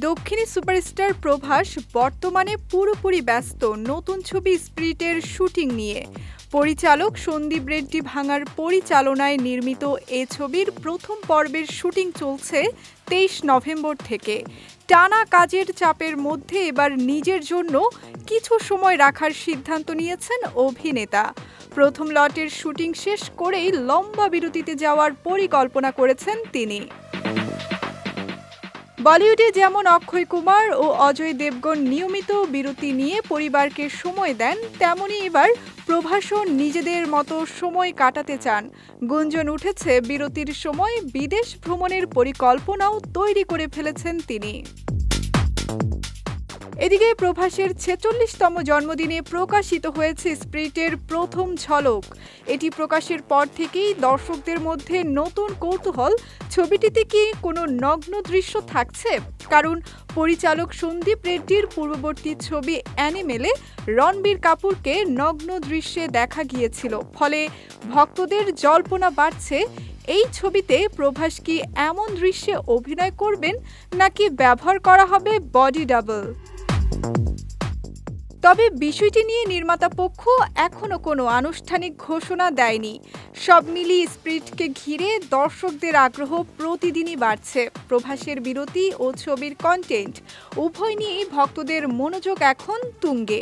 দক্ষিণী সুপারস্টার প্রভাস বর্তমানে পুরোপুরি ব্যস্ত নতুন ছবি স্পিরিটের শুটিং নিয়ে। পরিচালক সন্দীপ রেড্ডি ভাঙার পরিচালনায় নির্মিত এ ছবির প্রথম পর্বের শুটিং চলছে ২৩ নভেম্বর থেকে। টানা কাজের চাপের মধ্যে এবার নিজের জন্য কিছু সময় রাখার সিদ্ধান্ত নিয়েছেন অভিনেতা। প্রথম লটের শুটিং শেষ করেই লম্বা বিরতিতে যাওয়ার পরিকল্পনা করেছেন তিনি। বলিউডে যেমন অক্ষয় কুমার ও অজয় দেবগন নিয়মিত বিরতি নিয়ে পরিবারকে সময় দেন, তেমনি এবার প্রভাসও নিজেদের মতো সময় কাটাতে চান। গুঞ্জন উঠেছে বিরতির সময় বিদেশ ভ্রমণের পরিকল্পনাও তৈরি করে ফেলেছেন তিনি। এদিকে প্রভাসের ৪৬তম জন্মদিনে প্রকাশিত হয়েছে স্পিরিটের প্রথম ঝলক। এটি প্রকাশের পর থেকেই দর্শকদের মধ্যে নতুন কৌতূহল, ছবিটিতে কি কোনো নগ্ন দৃশ্য থাকছে? কারণ পরিচালক সন্দীপ রেড্ডির পূর্ববর্তী ছবি অ্যানিমেলে রণবীর কাপুরকে নগ্ন দৃশ্যে দেখা গিয়েছিল, ফলে ভক্তদের জল্পনা বাড়ছে এই ছবিতে প্রভাস কি এমন দৃশ্যে অভিনয় করবেন নাকি ব্যবহার করা হবে বডি ডাবল। তবে বিষয়টি নিয়ে নির্মাতা পক্ষ এখনো কোনো আনুষ্ঠানিক ঘোষণা দেয়নি। সব মিলিয়ে স্পিরিটকে ঘিরে দর্শকদের আগ্রহ প্রতিদিনই বাড়ছে। প্রভাসের বিরতি ও ছবির কন্টেন্ট উভয় নিয়েই ভক্তদের মনোযোগ এখন তুঙ্গে।